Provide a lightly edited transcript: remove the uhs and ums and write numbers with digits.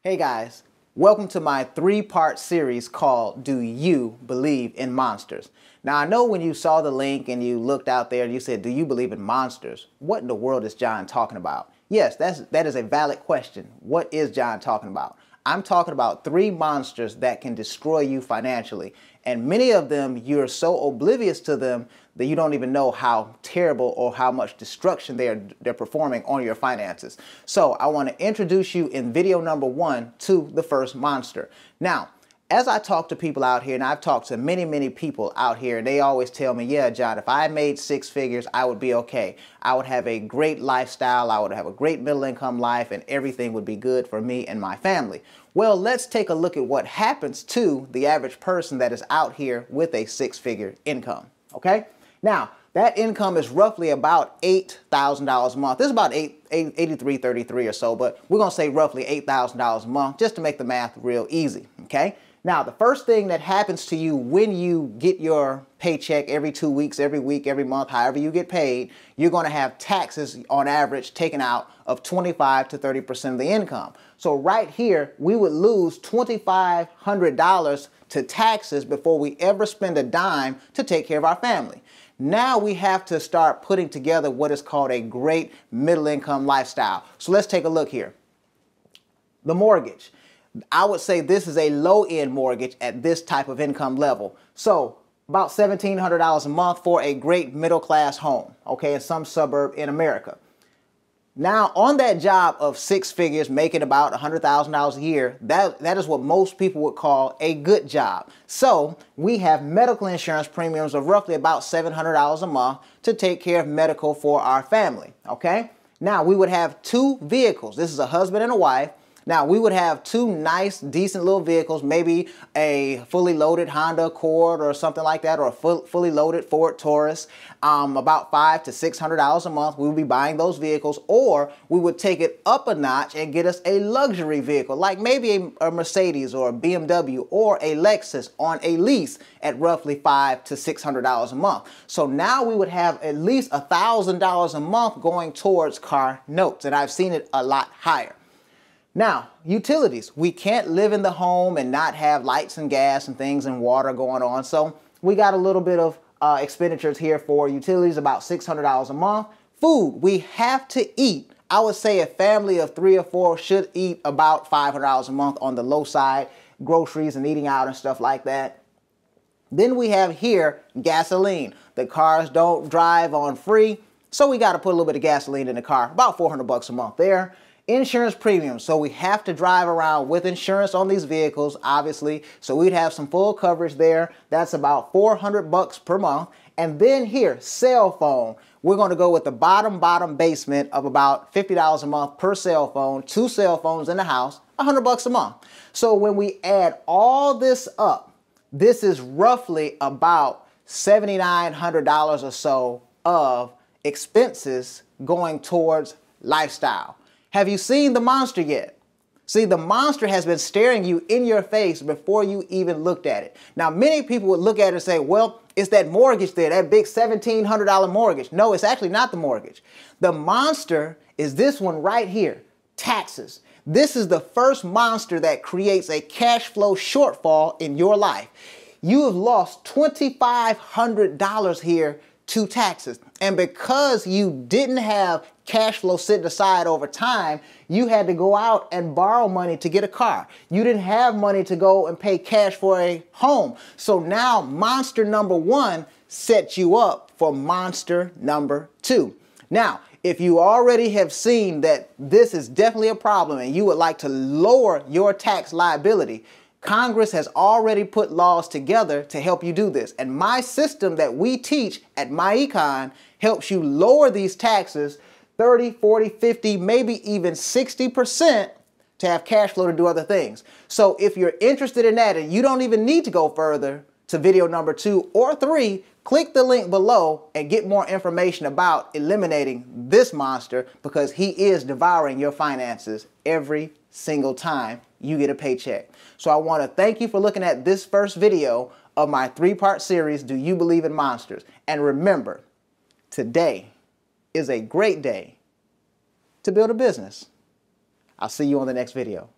Hey guys, welcome to my three-part series called Do You Believe in Monsters? Now I know when you saw the link and you looked out there and you said, do you believe in monsters? What in the world is Jon talking about? Yes, that is a valid question. What is Jon talking about? I'm talking about three monsters that can destroy you financially. And many of them, you're so oblivious to them that you don't even know how terrible or how much destruction they're performing on your finances. So I want to introduce you in video number 1 to the first monster. Now, as I talk to people out here, and I've talked to many people out here, and they always tell me, yeah, Jon, if I made 6 figures, I would be okay. I would have a great lifestyle, I would have a great middle income life, and everything would be good for me and my family. Well, let's take a look at what happens to the average person that is out here with a 6-figure income, okay? Now, that income is roughly about $8,000 a month. This is about $83.33 or so, but we're going to say roughly $8,000 a month just to make the math real easy, okay? Now, the first thing that happens to you when you get your paycheck every 2 weeks, every week, every month, however you get paid, you're going to have taxes on average taken out of 25 to 30% of the income. So right here, we would lose $2,500 to taxes before we ever spend a dime to take care of our family. Now we have to start putting together what is called a great middle income lifestyle. So let's take a look here. The mortgage. I would say this is a low-end mortgage at this type of income level. So about $1,700 a month for a great middle-class home, okay, in some suburb in America. Now, on that job of 6 figures, making about $100,000 a year, that is what most people would call a good job. So we have medical insurance premiums of roughly about $700 a month to take care of medical for our family, okay? Now, we would have 2 vehicles. This is a husband and a wife. Now, we would have 2 nice, decent little vehicles, maybe a fully loaded Honda Accord or something like that, or a fully loaded Ford Taurus, about $500 to $600 a month. We would be buying those vehicles, or we would take it up a notch and get us a luxury vehicle, like maybe a Mercedes or a BMW or a Lexus on a lease at roughly $500 to $600 a month. So now we would have at least $1,000 a month going towards car notes, and I've seen it a lot higher. Now, utilities. We can't live in the home and not have lights and gas and things and water going on. So we got a little bit of expenditures here for utilities, about $600 a month. Food. We have to eat. I would say a family of 3 or 4 should eat about $500 a month on the low side, groceries and eating out and stuff like that. Then we have here gasoline. The cars don't drive on free, so we got to put a little bit of gasoline in the car, about $400 a month there. Insurance premiums, so we have to drive around with insurance on these vehicles, obviously, so we'd have some full coverage there. That's about $400 per month. And then here, cell phone. We're going to go with the bottom basement of about $50 a month per cell phone, 2 cell phones in the house, $100 a month. So when we add all this up, this is roughly about $7,900 or so of expenses going towards lifestyle. Have you seen the monster yet? See, the monster has been staring you in your face before you even looked at it. Now, many people would look at it and say, well, it's that mortgage there, that big $1,700 mortgage. No, it's actually not the mortgage. The monster is this one right here, taxes. This is the first monster that creates a cash flow shortfall in your life. You have lost $2,500 here to taxes. And because you didn't have cash flow sitting aside over time, you had to go out and borrow money to get a car. You didn't have money to go and pay cash for a home. So now monster number 1 sets you up for monster number 2. Now, if you already have seen that this is definitely a problem and you would like to lower your tax liability, Congress has already put laws together to help you do this. And my system that we teach at MyEcon helps you lower these taxes 30, 40, 50, maybe even 60% to have cash flow to do other things. So if you're interested in that and you don't even need to go further to video number 2 or 3, click the link below and get more information about eliminating this monster, because he is devouring your finances every single time you get a paycheck. So I want to thank you for looking at this first video of my 3-part series, Do You Believe in Monsters? And remember, today is a great day to build a business. I'll see you on the next video.